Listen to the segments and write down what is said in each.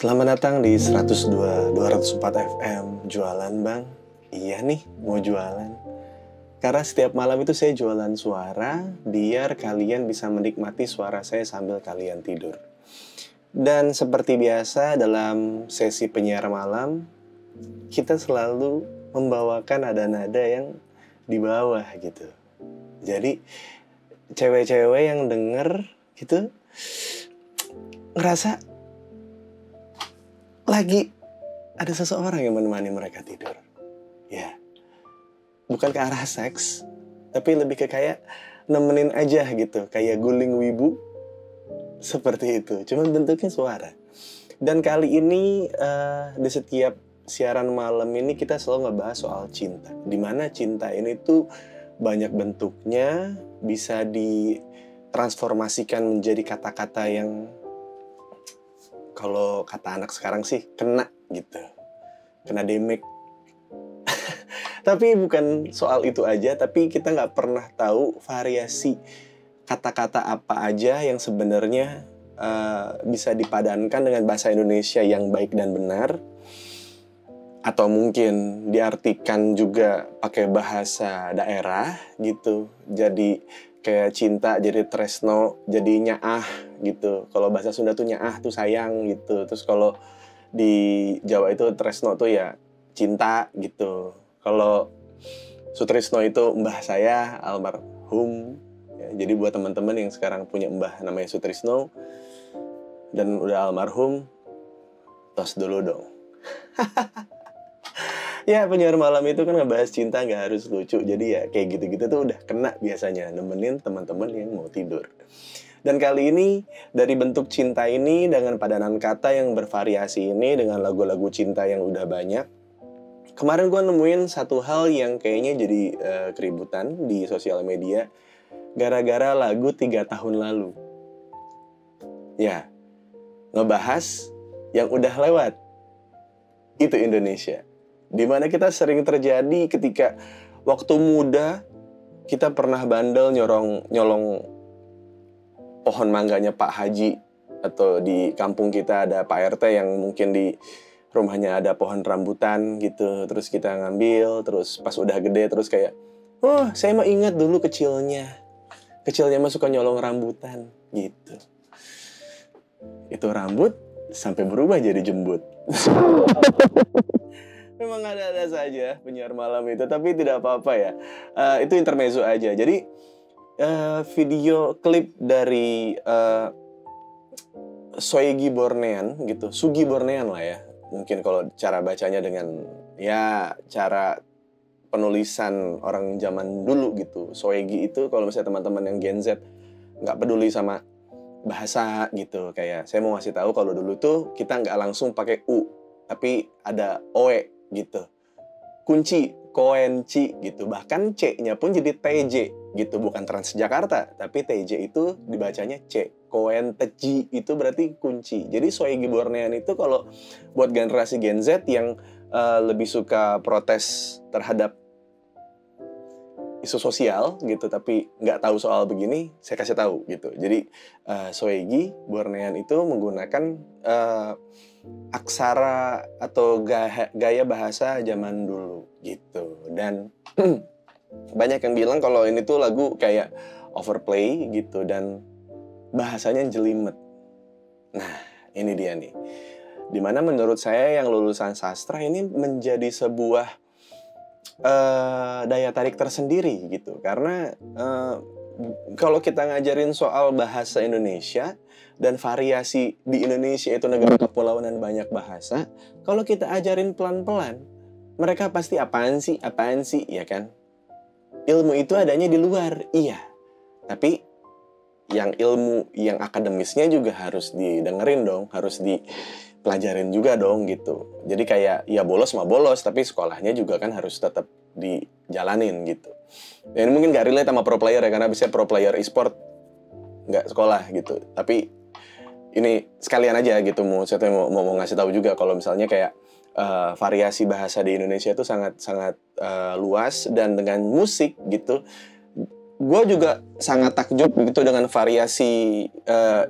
Selamat datang di 204 FM. Jualan bang? Iya nih, mau jualan. Karena setiap malam itu saya jualan suara, biar kalian bisa menikmati suara saya sambil kalian tidur. Dan seperti biasa dalam sesi penyiar malam, kita selalu membawakan nada-nada yang di bawah gitu. Jadi cewek-cewek yang denger gitu ngerasa lagi ada seseorang yang menemani mereka tidur. Ya, bukan ke arah seks, tapi lebih ke kayak nemenin aja gitu, kayak guling wibu. Seperti itu, cuman bentuknya suara. Dan kali ini di setiap siaran malam ini kita selalu ngebahas soal cinta. Dimana cinta ini tuh banyak bentuknya, bisa ditransformasikan menjadi kata-kata yang kalau kata anak sekarang sih kena gitu, kena demek. Tapi bukan soal itu aja, tapi kita nggak pernah tahu variasi kata-kata apa aja yang sebenarnya bisa dipadankan dengan bahasa Indonesia yang baik dan benar, atau mungkin diartikan juga pakai bahasa daerah gitu. Jadi kayak cinta jadi tresno, jadi nyaah gitu. Kalau bahasa Sunda tuh nyaah tuh sayang gitu. Terus kalau di Jawa itu tresno tuh ya cinta gitu. Kalau Sutrisno itu mbah saya almarhum. Ya, jadi buat teman-teman yang sekarang punya mbah namanya Sutrisno dan udah almarhum, tos dulu dong. Ya, penyiar malam itu kan ngebahas cinta gak harus lucu. Jadi ya kayak gitu-gitu tuh udah kena biasanya, nemenin teman-teman yang mau tidur. Dan kali ini dari bentuk cinta ini dengan padanan kata yang bervariasi ini, dengan lagu-lagu cinta yang udah banyak, kemarin gue nemuin satu hal yang kayaknya jadi keributan di sosial media gara-gara lagu 3 tahun lalu. Ya, ngebahas yang udah lewat. Itu Indonesia. Dimana kita sering terjadi ketika waktu muda kita pernah bandel nyolong pohon mangganya Pak Haji, atau di kampung kita ada Pak RT yang mungkin di rumahnya ada pohon rambutan gitu, terus kita ngambil, terus pas udah gede terus kayak, oh saya mah ingat dulu kecilnya mah suka nyolong rambutan gitu. Itu rambut sampai berubah jadi jembut. Memang ada-ada saja penyiar malam itu, tapi tidak apa-apa ya. Itu intermezzo aja. Jadi video klip dari Soegi Bornean gitu, Sugi Bornean lah ya. Mungkin kalau cara bacanya dengan ya cara penulisan orang zaman dulu gitu. Soegi itu kalau misalnya teman-teman yang Gen Z nggak peduli sama bahasa gitu, kayak saya mau ngasih tahu kalau dulu tuh kita nggak langsung pakai U, tapi ada OE gitu. Kunci, koenci gitu. Bahkan C-nya pun jadi TJ gitu, bukan Transjakarta, tapi TJ itu dibacanya C. Koenteji itu berarti kunci. Jadi Soegi Bornean itu kalau buat generasi Gen Z yang lebih suka protes terhadap isu sosial gitu, tapi nggak tahu soal begini, saya kasih tahu gitu. Jadi Soegi Bornean itu menggunakan aksara atau gaya bahasa zaman dulu gitu. Dan banyak yang bilang kalau ini tuh lagu kayak overplay gitu dan bahasanya jelimet. Nah, ini dia nih. Dimana menurut saya yang lulusan sastra ini menjadi sebuah daya tarik tersendiri gitu. Karena kalau kita ngajarin soal bahasa Indonesia dan variasi di Indonesia itu negara kepulauan dan banyak bahasa, kalau kita ajarin pelan-pelan, mereka pasti apaan sih, ya kan? Ilmu itu adanya di luar, iya. Tapi yang ilmu yang akademisnya juga harus didengerin dong, harus dipelajarin juga dong gitu. Jadi kayak ya bolos mah bolos, tapi sekolahnya juga kan harus tetap dijalanin gitu. Dan mungkin gak relate sama pro player ya, karena biasanya pro player e-sport gak sekolah gitu. Tapi ini sekalian aja gitu, saya mau ngasih tahu juga kalau misalnya kayak variasi bahasa di Indonesia itu sangat luas, dan dengan musik gitu gue juga sangat takjub gitu dengan variasi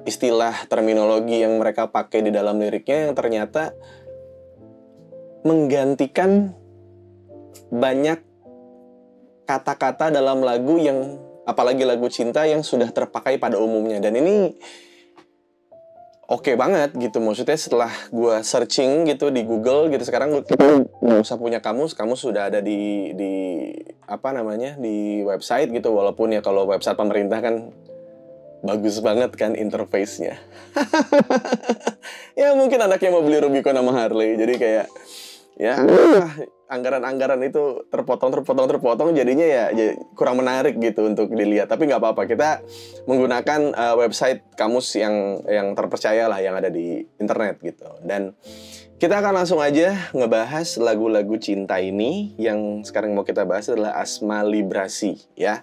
istilah terminologi yang mereka pakai di dalam liriknya yang ternyata menggantikan banyak kata-kata dalam lagu yang, apalagi lagu cinta yang sudah terpakai pada umumnya. Dan ini oke banget gitu, maksudnya setelah gue searching gitu di Google gitu, sekarang kita nggak usah punya kamus sudah ada di apa namanya, di website gitu, walaupun ya kalau website pemerintah kan bagus banget kan interface-nya. Ya mungkin anaknya mau beli Rubicon sama Harley, jadi kayak ya anggaran-anggaran itu terpotong jadinya ya kurang menarik gitu untuk dilihat. Tapi nggak apa-apa, kita menggunakan website kamus yang terpercaya lah, yang ada di internet gitu. Dan kita akan langsung aja ngebahas lagu-lagu cinta ini. Yang sekarang mau kita bahas adalah Asma Librasi ya.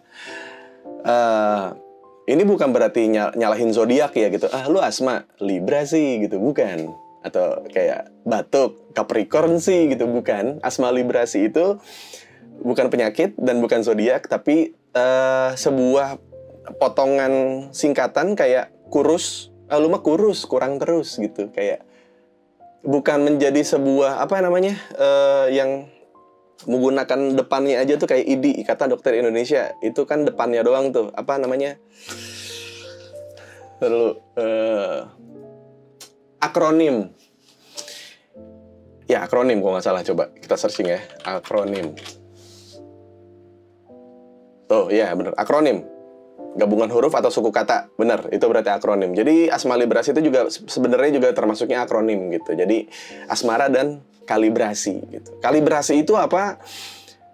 Ini bukan berarti nyalahin zodiak ya gitu. Lu Asma Libra sih gitu, bukan. Atau kayak batuk Capricorn sih gitu, bukan. Asma Librasi itu bukan penyakit dan bukan zodiak, tapi sebuah potongan singkatan kayak kurus. Lu mah kurus, kurang terus gitu, kayak bukan menjadi sebuah apa namanya yang menggunakan depannya aja tuh kayak IDI, Ikatan Dokter Indonesia. Itu kan depannya doang tuh, apa namanya, lalu akronim. Ya, akronim kalau nggak salah. Coba kita searching ya. Akronim. Tuh, ya bener. Akronim. Gabungan huruf atau suku kata. Bener, itu berarti akronim. Jadi Asma Librasi itu juga sebenarnya juga termasuknya akronim gitu. Jadi asmara dan kalibrasi gitu. Kalibrasi itu apa?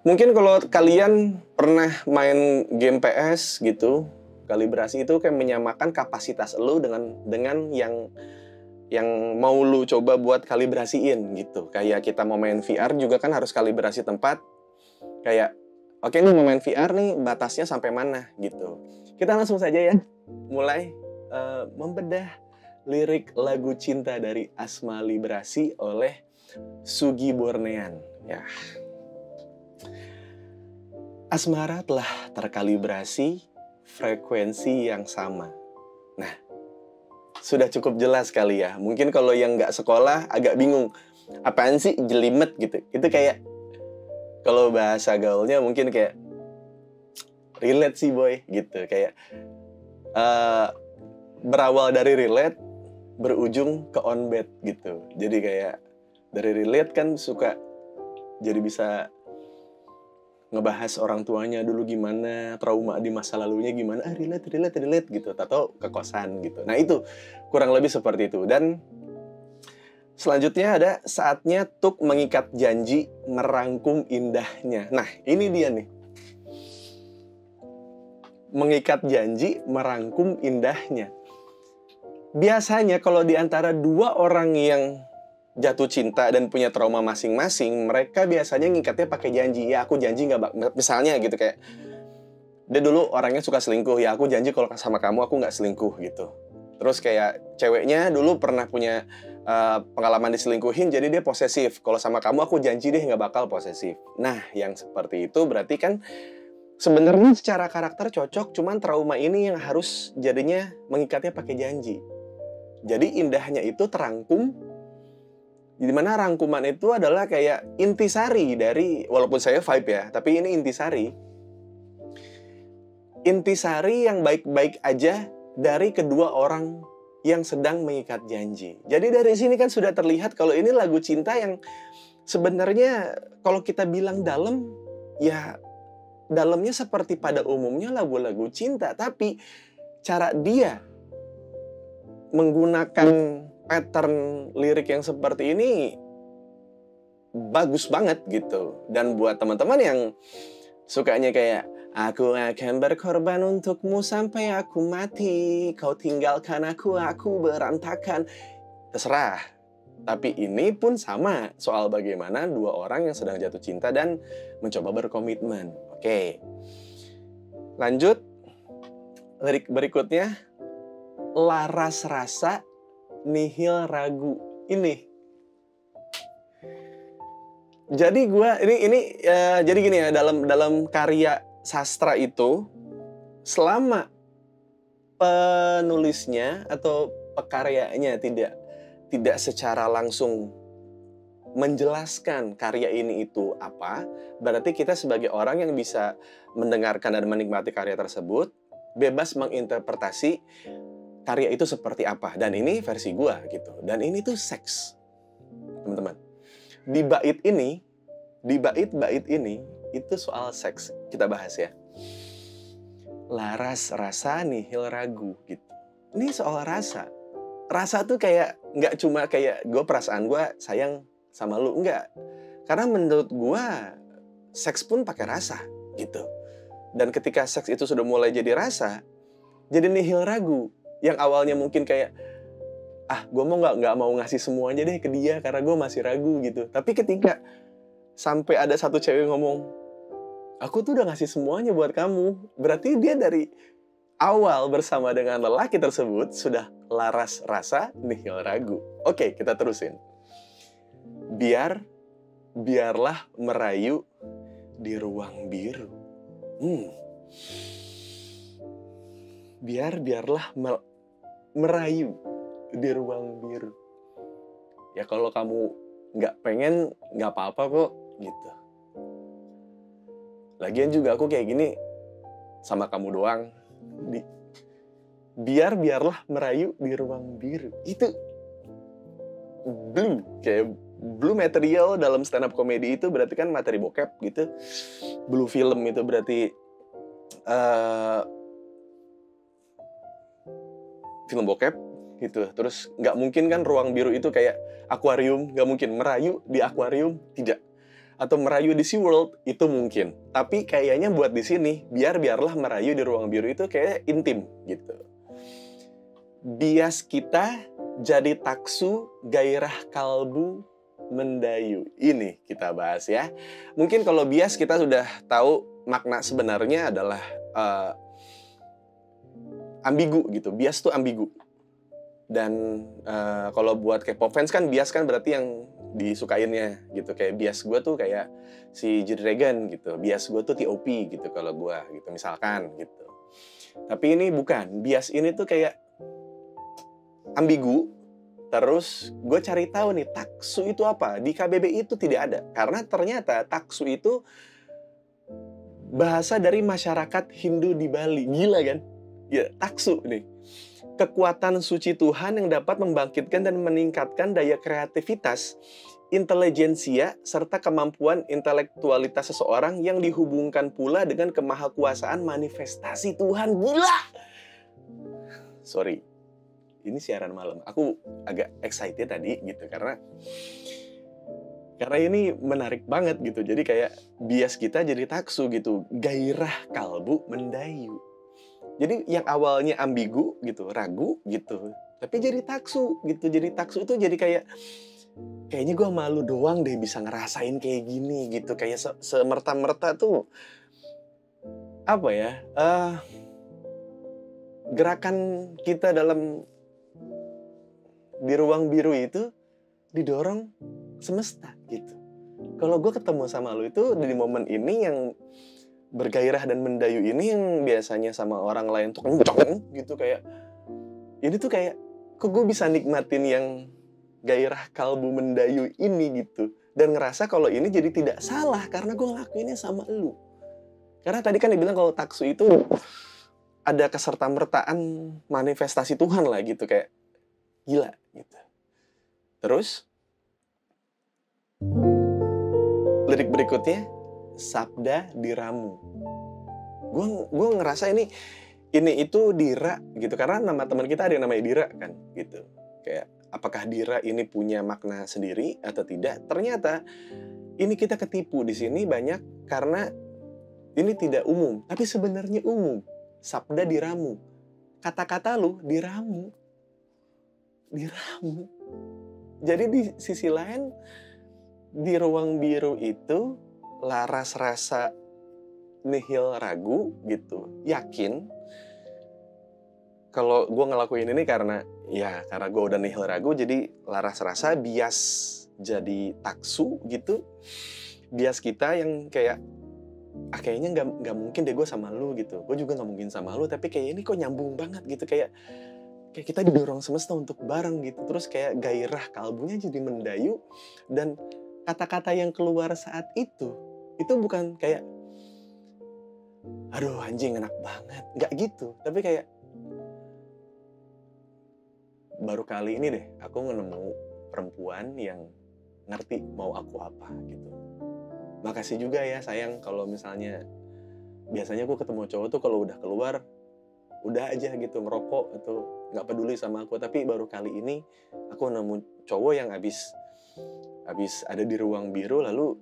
Mungkin kalau kalian pernah main game PS gitu, kalibrasi itu kayak menyamakan kapasitas lu dengan yang mau lu coba buat kalibrasiin gitu. Kayak kita mau main VR juga kan harus kalibrasi tempat. Kayak oke nih mau main VR nih, batasnya sampai mana gitu. Kita langsung saja ya mulai membedah lirik lagu cinta dari Asma Librasi oleh Sugi Bornean ya. Asmara telah terkalibrasi frekuensi yang sama. Nah, sudah cukup jelas kali ya. Mungkin kalau yang nggak sekolah agak bingung. Apaan sih jelimet gitu. Itu kayak, kalau bahasa gaulnya mungkin kayak relate sih boy gitu. Kayak berawal dari relate, berujung ke on bed gitu. Jadi kayak dari relate kan suka jadi bisa ngebahas orang tuanya dulu gimana, trauma di masa lalunya gimana, relate gitu, atau ke kosan gitu. Nah itu kurang lebih seperti itu. Dan selanjutnya ada saatnya tuk mengikat janji, merangkum indahnya. Nah ini dia nih, mengikat janji, merangkum indahnya. Biasanya kalau di antara dua orang yang jatuh cinta dan punya trauma masing-masing, mereka biasanya ngikatnya pakai janji. Ya aku janji misalnya gitu, kayak dia dulu orangnya suka selingkuh, ya aku janji kalau sama kamu aku nggak selingkuh gitu. Terus kayak ceweknya dulu pernah punya pengalaman diselingkuhin, jadi dia posesif. Kalau sama kamu aku janji deh nggak bakal posesif. Nah yang seperti itu berarti kan sebenarnya secara karakter cocok, cuman trauma ini yang harus jadinya mengikatnya pakai janji. Jadi indahnya itu terangkum, dimana rangkuman itu adalah kayak intisari dari, walaupun saya vibe ya, tapi ini intisari yang baik-baik aja dari kedua orang yang sedang mengikat janji. Jadi dari sini kan sudah terlihat kalau ini lagu cinta yang sebenarnya kalau kita bilang dalam, ya dalamnya seperti pada umumnya lagu-lagu cinta, tapi cara dia menggunakan pattern lirik yang seperti ini bagus banget gitu. Dan buat teman-teman yang sukanya kayak aku akan berkorban untukmu sampai aku mati, kau tinggalkan aku berantakan, terserah. Tapi ini pun sama, soal bagaimana dua orang yang sedang jatuh cinta dan mencoba berkomitmen. Oke, lanjut. Lirik berikutnya, laras rasa nihil ragu. Ini jadi gue ini jadi gini ya, dalam karya sastra itu selama penulisnya atau pekaryanya tidak secara langsung menjelaskan karya ini itu apa, berarti kita sebagai orang yang bisa mendengarkan dan menikmati karya tersebut bebas menginterpretasi karya itu seperti apa. Dan ini versi gua gitu. Dan ini tuh seks, teman-teman. Di bait-bait ini itu soal seks. Kita bahas ya. Laras rasa nihil ragu gitu. Ini soal rasa. Rasa tuh kayak nggak cuma kayak perasaan gue sayang sama lu, enggak. Karena menurut gue seks pun pakai rasa gitu. Dan ketika seks itu sudah mulai jadi rasa, jadi nihil ragu. Yang awalnya mungkin kayak gue mau nggak mau ngasih semuanya deh ke dia karena gue masih ragu gitu. Tapi ketika sampai ada satu cewek ngomong, aku tuh udah ngasih semuanya buat kamu, berarti dia dari awal bersama dengan lelaki tersebut sudah laras rasa nihil ragu. Oke, kita terusin. Biarlah merayu di ruang biru. Biarlah merayu di ruang biru. Ya kalau kamu nggak pengen, nggak apa-apa kok, gitu. Lagian juga aku kayak gini sama kamu doang. Biarlah merayu di ruang biru. Itu blue material dalam stand up comedy itu berarti kan materi bokep gitu. Blue film itu berarti film bokep gitu. Terus nggak mungkin kan ruang biru itu kayak akuarium, nggak mungkin. Merayu di akuarium, tidak. Atau merayu di SeaWorld, itu mungkin. Tapi kayaknya buat di sini, biarlah merayu di ruang biru itu kayak intim gitu. Bias kita jadi taksu, gairah kalbu mendayu. Ini kita bahas ya. Mungkin kalau bias kita sudah tahu makna sebenarnya adalah ambigu gitu. Bias tuh ambigu. Dan kalau buat K-pop fans kan bias kan berarti yang disukainnya gitu. Kayak bias gue tuh kayak si G-Dragon gitu. Bias gue tuh T.O.P gitu kalau gue gitu misalkan gitu. Tapi ini bukan. Bias ini tuh kayak ambigu. Terus gue cari tahu nih taksu itu apa. Di KBBI itu tidak ada. Karena ternyata taksu itu bahasa dari masyarakat Hindu di Bali. Gila kan? Ya, taksu nih. Kekuatan suci Tuhan yang dapat membangkitkan dan meningkatkan daya kreativitas, intelijensia, serta kemampuan intelektualitas seseorang yang dihubungkan pula dengan kemahakuasaan manifestasi Tuhan. Gila! Sorry, ini siaran malam. Aku agak excited tadi gitu, karena ini menarik banget gitu. Jadi kayak bias kita jadi taksu gitu. Gairah kalbu mendayu. Jadi yang awalnya ambigu gitu, ragu gitu, tapi jadi taksu gitu. Jadi taksu itu jadi kayaknya gue malu doang deh bisa ngerasain kayak gini gitu. Kayak semerta-merta tuh apa ya? Gerakan kita di ruang biru itu didorong semesta gitu. Kalau gue ketemu sama lu itu di momen ini yang bergairah dan mendayu ini, yang biasanya sama orang lain tuh kenceng gitu, kayak ini tuh kayak kok gue bisa nikmatin yang gairah kalbu mendayu ini gitu, dan ngerasa kalau ini jadi tidak salah karena gue ngelakuinnya sama lu. Karena tadi kan dibilang kalau taksu itu ada kesertamertaan manifestasi Tuhan lah gitu, kayak gila gitu. Terus lirik berikutnya, sabda diramu. Gue ngerasa ini itu Dira gitu, karena nama teman kita ada yang namanya Dira kan gitu. Kayak apakah Dira ini punya makna sendiri atau tidak? Ternyata ini kita ketipu di sini banyak karena ini tidak umum, tapi sebenarnya umum. Sabda diramu. Kata-kata lu diramu. Diramu. Jadi di sisi lain, di ruang biru itu laras rasa nihil ragu gitu, yakin kalau gue ngelakuin ini karena gue udah nihil ragu, jadi laras rasa bias jadi taksu gitu. Bias kita yang kayak kayaknya nggak mungkin deh gue sama lu gitu. Gue juga nggak mungkin sama lu, tapi kayak ini kok nyambung banget gitu. Kayak kita didorong semesta untuk bareng gitu. Terus kayak gairah kalbunya jadi mendayu. Dan kata-kata yang keluar saat itu bukan kayak, aduh anjing enak banget. Nggak gitu. Tapi kayak, baru kali ini deh aku nemu perempuan yang ngerti mau aku apa gitu. Makasih juga ya sayang kalau misalnya biasanya aku ketemu cowok tuh kalau udah keluar udah aja gitu ngerokok atau nggak peduli sama aku, tapi baru kali ini aku nemu cowok yang abis ada di ruang biru lalu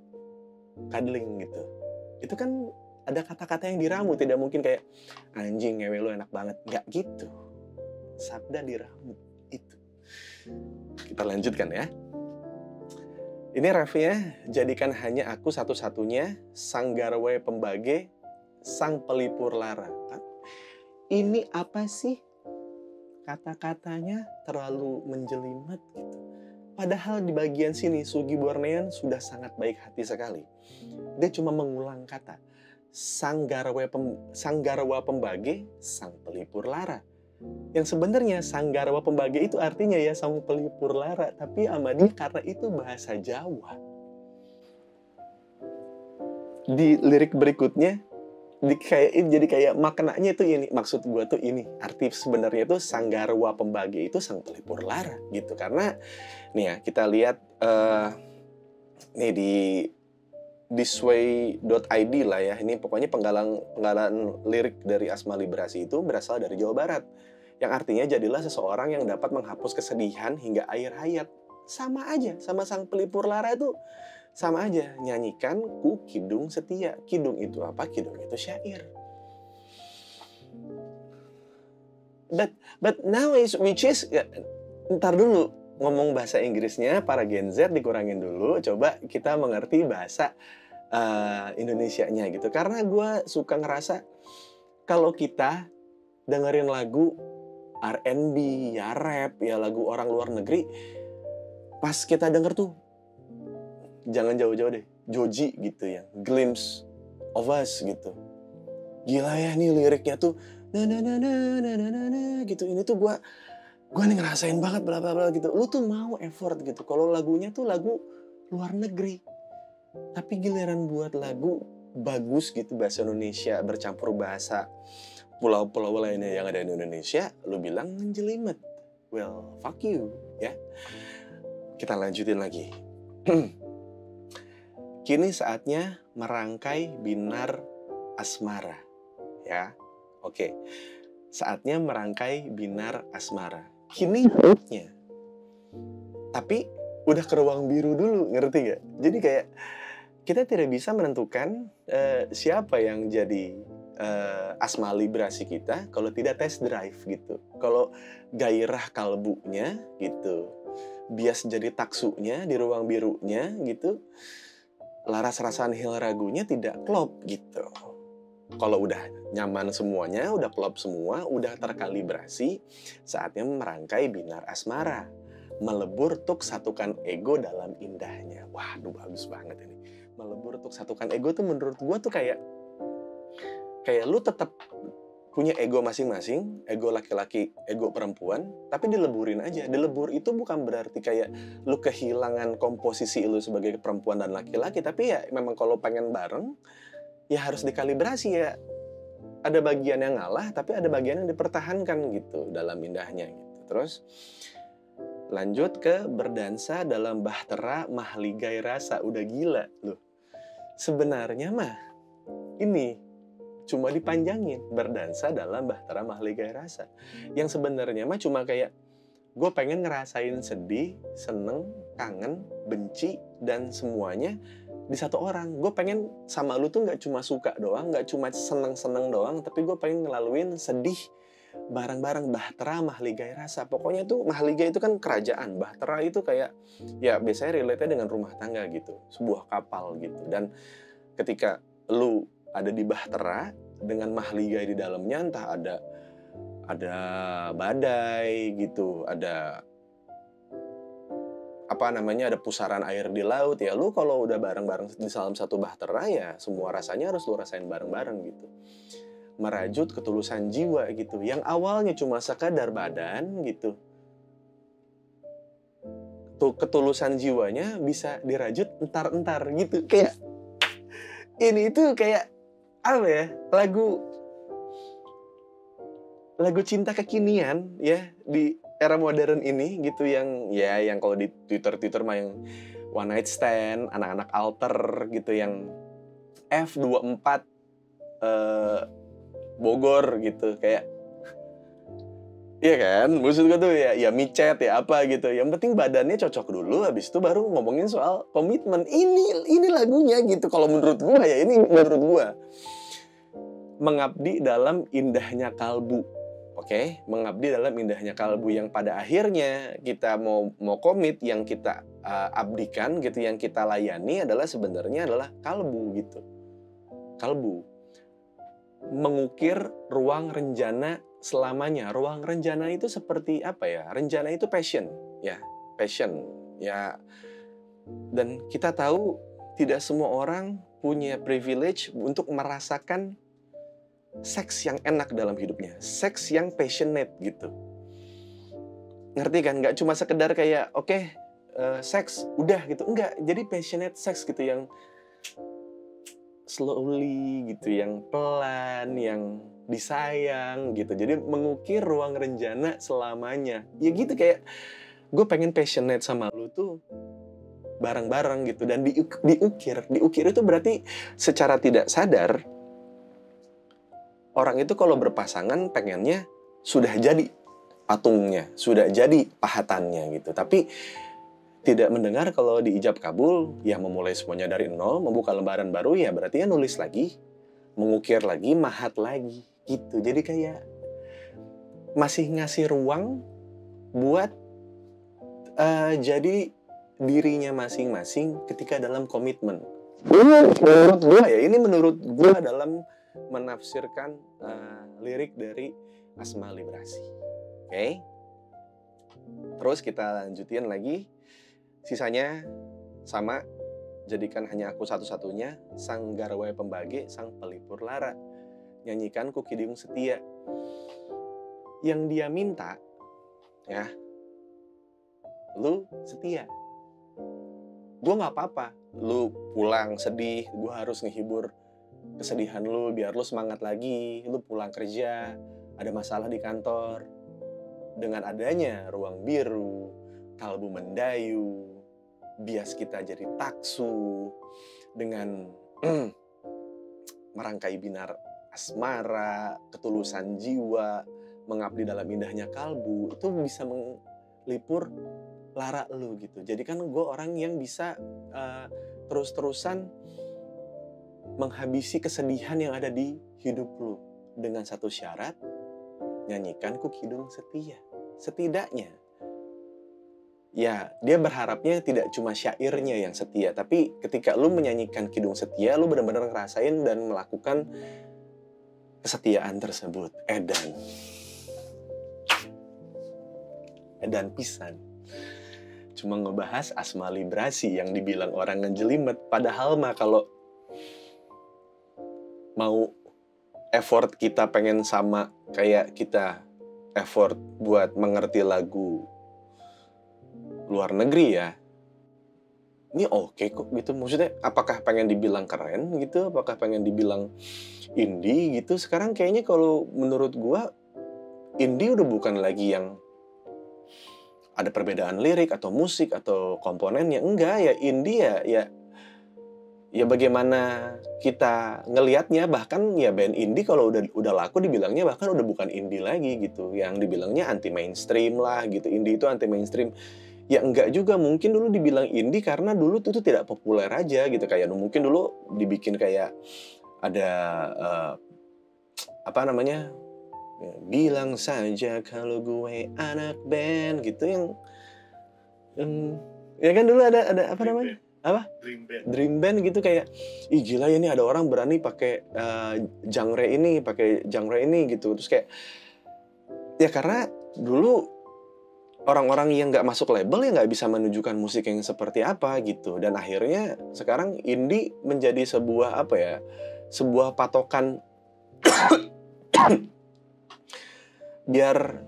cuddling gitu. Itu kan ada kata-kata yang diramu, tidak mungkin kayak anjing ngewe lu enak banget, nggak gitu. Sabda diramu itu. Kita lanjutkan ya. Ini refnya, jadikan hanya aku satu-satunya, sang garwe pembage, sang pelipur lara. Ini apa sih? Kata-katanya terlalu menjelimet gitu. Padahal di bagian sini Sugi Bornean sudah sangat baik hati sekali. Dia cuma mengulang kata, sang garwa pembage, sang pelipur lara. Yang sebenarnya Sanggarwa Pembage itu artinya ya sang pelipur lara, tapi sama dia karena itu bahasa Jawa. Di lirik berikutnya jadi kayak maknanya itu ini, maksud gue tuh ini, arti sebenarnya itu Sanggarwa Pembage itu sang pelipur lara gitu. Karena nih ya kita lihat nih di thisway.id lah ya, ini pokoknya penggalan lirik dari Asma Liberasi itu berasal dari Jawa Barat, yang artinya jadilah seseorang yang dapat menghapus kesedihan hingga air hayat. Sama aja sama sang pelipur lara itu, sama aja, nyanyikan ku kidung setia. Kidung itu apa? Kidung itu syair. But now which is ntar dulu ngomong bahasa Inggrisnya para Gen Z dikurangin dulu, coba kita mengerti bahasa Indonesianya gitu. Karena gue suka ngerasa kalau kita dengerin lagu R&B, ya rap, ya lagu orang luar negeri, pas kita denger tuh, jangan jauh-jauh deh, Joji gitu ya, Glimpse of Us gitu. Gila ya nih liriknya tuh, gitu. Ini tuh gue nih ngerasain banget bla bla bla gitu. Lu tuh mau effort gitu. Kalau lagunya tuh lagu luar negeri, tapi giliran buat lagu bagus gitu bahasa Indonesia bercampur bahasa pulau-pulau lainnya yang ada di Indonesia, lu bilang menjelimet. Well, fuck you, ya. Kita lanjutin lagi. Kini saatnya merangkai binar asmara, ya. Oke. Saatnya merangkai binar asmara. Kini saatnya. Tapi udah ke ruang biru dulu, ngerti gak? Jadi kayak kita tidak bisa menentukan siapa yang jadi Asma Liberasi kita kalau tidak test drive gitu. Kalau gairah kalbunya gitu, bias jadi taksunya di ruang birunya gitu, laras rasan hil ragunya tidak klop gitu. Kalau udah nyaman semuanya, udah klop semua, udah terkalibrasi, saatnya merangkai binar asmara. Melebur tuk satukan ego dalam indahnya. Waduh, bagus banget ini. Melebur tuk satukan ego tuh menurut gue tuh kayak lu tetap punya ego masing-masing, ego laki-laki, ego perempuan, tapi dileburin aja. Dilebur itu bukan berarti kayak lu kehilangan komposisi lu sebagai perempuan dan laki-laki, tapi ya memang kalau pengen bareng, ya harus dikalibrasi ya. Ada bagian yang ngalah, tapi ada bagian yang dipertahankan gitu dalam indahnya gitu. Terus lanjut ke berdansa dalam bahtera mahligai rasa. Udah gila loh. Sebenarnya mah ini cuma dipanjangin, berdansa dalam bahtera mahligai rasa. Yang sebenarnya mah cuma kayak gue pengen ngerasain sedih, seneng, kangen, benci, dan semuanya di satu orang. Gue pengen sama lu tuh gak cuma suka doang, gak cuma seneng-seneng doang, tapi gue pengen ngelaluin sedih bareng-bareng. Bahtera mahligai rasa. Pokoknya tuh mahligai itu kan kerajaan, bahtera itu kayak ya biasanya relate-nya dengan rumah tangga gitu, sebuah kapal gitu. Dan ketika lu ada di bahtera dengan mahligai di dalamnya, entah ada badai gitu, ada apa namanya, ada pusaran air di laut, ya lu kalau udah bareng-bareng di dalam satu bahtera ya semua rasanya harus lu rasain bareng-bareng gitu. Merajut ketulusan jiwa gitu, yang awalnya cuma sekadar badan gitu. Tuh ketulusan jiwanya bisa dirajut entar-entar gitu. Kayak ini itu kayak apa ya? Lagu cinta kekinian ya di era modern ini gitu, yang ya yang kalau di Twitter mah yang one night stand, anak-anak alter gitu, yang F24 Bogor gitu, kayak iya kan, maksud gue tuh ya micet ya apa gitu, yang penting badannya cocok dulu, habis itu baru ngomongin soal komitmen. Ini lagunya gitu kalau menurut gua ya, ini menurut gua. Mengabdi dalam indahnya kalbu. Oke, mengabdi dalam indahnya kalbu, yang pada akhirnya kita mau komit, yang kita abdikan gitu, yang kita layani adalah sebenarnya adalah kalbu gitu. Kalbu. Mengukir ruang renjana selamanya. Ruang renjana itu seperti apa ya? Renjana itu passion, ya, passion, ya. Dan kita tahu tidak semua orang punya privilege untuk merasakan seks yang enak dalam hidupnya, seks yang passionate gitu. Ngerti kan? Nggak cuma sekedar kayak oke, seks udah gitu, enggak. Jadi passionate seks gitu, yang slowly gitu, yang pelan, yang disayang gitu. Jadi mengukir ruang renjana selamanya. Ya gitu, kayak gue pengen passionate sama lu tuh bareng-bareng gitu, dan diukir itu berarti secara tidak sadar orang itu kalau berpasangan pengennya sudah jadi patungnya, sudah jadi pahatannya gitu. Tapi tidak mendengar kalau di ijab kabul, ya memulai semuanya dari nol, membuka lembaran baru, ya berarti ya nulis lagi, mengukir lagi, mahat lagi gitu. Jadi kayak masih ngasih ruang buat jadi dirinya masing-masing ketika dalam komitmen. Menurut gue ya, ini menurut gue dalam menafsirkan lirik dari Asma Librasi. Oke. Terus kita lanjutin lagi. Sisanya sama. Jadikan hanya aku satu-satunya, sang garwe pembagi, sang pelipur lara. Nyanyikan ku kidung setia. Yang dia minta, ya, lu setia. Gue gak apa-apa lu pulang sedih, gue harus ngehibur kesedihan lu biar lu semangat lagi. Lu pulang kerja, ada masalah di kantor, dengan adanya ruang biru, kalbu mendayu, bias kita jadi taksu, dengan merangkai binar asmara, ketulusan jiwa, mengabdi dalam indahnya kalbu, itu bisa melipur lara lu gitu. Jadi kan gue orang yang bisa terus-terusan menghabisi kesedihan yang ada di hidup lu dengan satu syarat, nyanyikan ku kidung setia. Setidaknya ya dia berharapnya tidak cuma syairnya yang setia, tapi ketika lu menyanyikan kidung setia, lu benar-benar ngerasain dan melakukan kesetiaan tersebut. Edan pisan. Cuma ngebahas Asma Librasi yang dibilang orang ngejelimet, padahal mah kalau mau effort kita pengen sama kayak kita effort buat mengerti lagu luar negeri ya, ini oke kok gitu. Maksudnya apakah pengen dibilang keren gitu, apakah pengen dibilang indie gitu. Sekarang kayaknya kalau menurut gua indie udah bukan lagi yang ada perbedaan lirik atau musik atau komponennya. Enggak, ya indie ya bagaimana kita ngelihatnya. Bahkan ya band indie kalau udah laku dibilangnya bahkan udah bukan indie lagi gitu, yang dibilangnya anti mainstream lah gitu. Indie itu anti mainstream. Ya enggak juga, mungkin dulu dibilang indie karena dulu itu tidak populer aja gitu. Kayak mungkin dulu dibikin kayak ada apa namanya, bilang saja kalau gue anak band gitu, yang ya kan dulu ada apa namanya, apa? Dream band gitu, kayak ih gila ya, ini ada orang berani pakai genre ini gitu. Terus kayak ya karena dulu orang-orang yang nggak masuk label ya nggak bisa menunjukkan musik yang seperti apa gitu. Dan akhirnya sekarang indie menjadi sebuah apa ya, sebuah patokan biar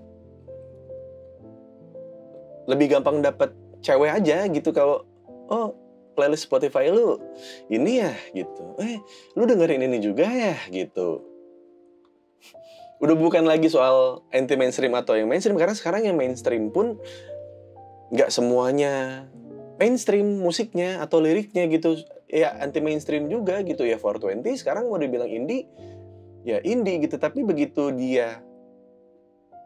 lebih gampang dapet cewek aja gitu. Kalau oh playlist Spotify lu ini ya gitu, lu dengerin ini juga ya gitu. Udah bukan lagi soal anti mainstream atau yang mainstream, karena sekarang yang mainstream pun nggak semuanya mainstream musiknya atau liriknya gitu. Ya anti mainstream juga gitu ya. 420 sekarang mau dibilang indie ya indie gitu, tapi begitu dia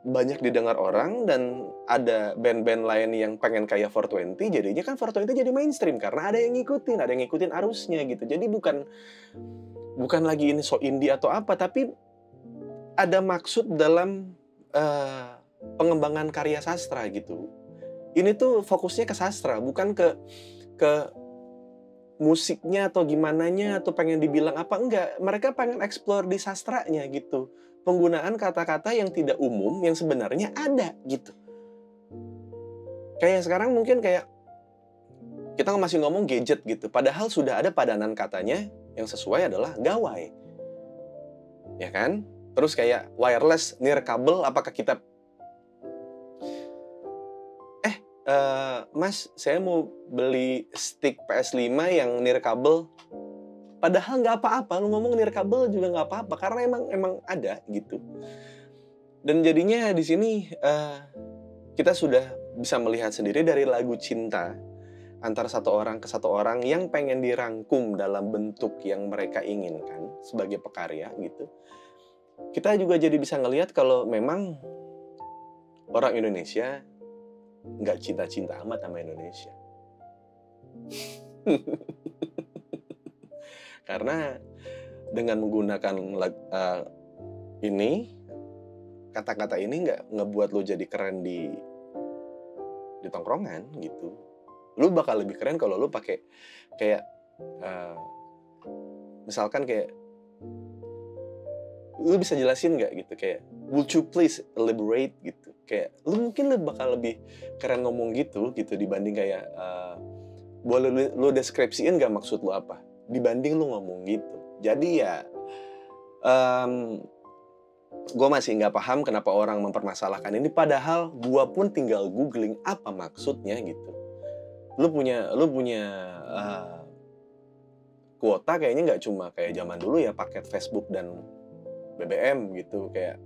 banyak didengar orang dan ada band-band lain yang pengen kayak 420, jadinya kan 420 jadi mainstream karena ada yang ngikutin arusnya gitu. Jadi bukan lagi ini so indie atau apa, tapi ada maksud dalam pengembangan karya sastra gitu. Ini tuh fokusnya ke sastra, bukan ke musiknya atau gimananya atau pengen dibilang apa, enggak. Mereka pengen explore di sastranya gitu. Penggunaan kata-kata yang tidak umum yang sebenarnya ada gitu. Kayak sekarang mungkin kayak kita masih ngomong gadget gitu, padahal sudah ada padanan katanya yang sesuai adalah gawai. Ya kan? Terus kayak wireless, nirkabel, apakah kita Mas, saya mau beli stick PS5 yang nirkabel. Padahal nggak apa-apa, lu ngomong nirkabel juga nggak apa-apa, karena emang ada gitu. Dan jadinya di sini kita sudah bisa melihat sendiri dari lagu cinta antara satu orang ke satu orang yang pengen dirangkum dalam bentuk yang mereka inginkan sebagai pekarya gitu. Kita juga jadi bisa ngelihat kalau memang orang Indonesia nggak cinta-cinta amat sama Indonesia. Karena dengan menggunakan ini, kata-kata ini nggak ngebuat lo jadi keren di tongkrongan gitu. Lo bakal lebih keren kalau lo pakai kayak misalkan kayak lu bisa jelasin nggak gitu, kayak would you please elaborate gitu, kayak lu bakal lebih keren ngomong gitu dibanding kayak boleh lu deskripsiin nggak maksud lu apa dibanding lu ngomong gitu. Jadi ya gue masih nggak paham kenapa orang mempermasalahkan ini, padahal gue pun tinggal googling apa maksudnya gitu. Lu punya kuota kayaknya nggak cuma kayak zaman dulu ya paket Facebook dan BBM gitu. Kayak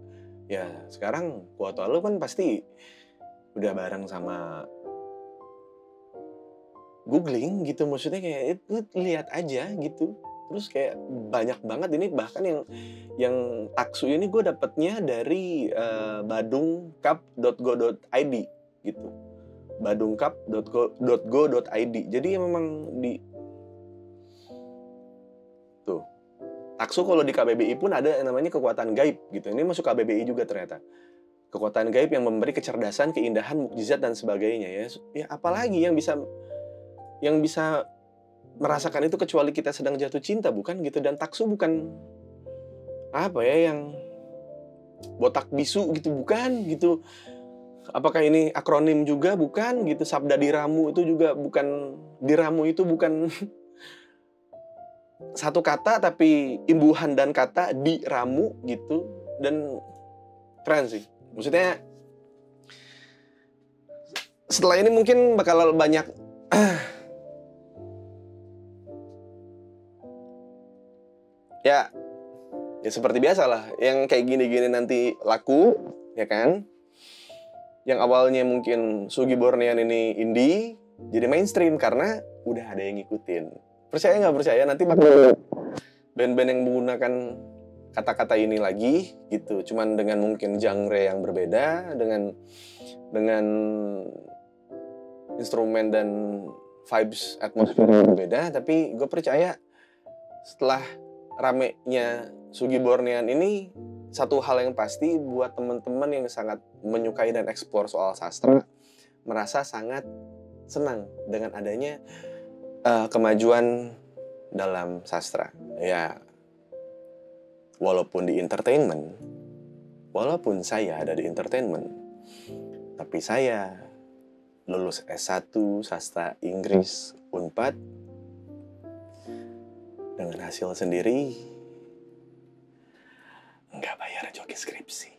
ya sekarang kuota lu kan pasti udah bareng sama googling gitu. Maksudnya kayak lu lihat aja gitu. Terus kayak banyak banget ini, bahkan yang taksu ini gue dapetnya dari badungcup.go.id gitu. badungcup.go.id. Jadi memang di tuh taksu kalau di KBBI pun ada yang namanya kekuatan gaib gitu. Ini masuk KBBI juga ternyata. Kekuatan gaib yang memberi kecerdasan, keindahan, mukjizat dan sebagainya ya. Ya apalagi yang bisa merasakan itu kecuali kita sedang jatuh cinta, bukan gitu. Dan taksu bukan apa ya yang botak bisu gitu, bukan gitu. Apakah ini akronim juga? Bukan gitu. Sabda diramu itu juga bukan, diramu itu bukan satu kata tapi imbuhan dan kata diramu gitu. Dan keren sih. Maksudnya setelah ini mungkin bakal banyak ya seperti biasa lah, yang kayak gini-gini nanti laku, ya kan? Yang awalnya mungkin Sugi Bornean ini indie jadi mainstream karena udah ada yang ngikutin. Percaya nggak percaya, nanti bakal band-band yang menggunakan kata-kata ini lagi gitu, cuman dengan mungkin genre yang berbeda, dengan instrumen dan vibes atmosfer yang berbeda. Tapi gue percaya setelah ramenya Sugi Bornean ini, satu hal yang pasti buat teman-teman yang sangat menyukai dan eksplor soal sastra merasa sangat senang dengan adanya kemajuan dalam sastra. Ya, walaupun di entertainment, walaupun saya ada di entertainment, tapi saya lulus S1 sastra Inggris Unpad dengan hasil sendiri nggak bayar joki skripsi.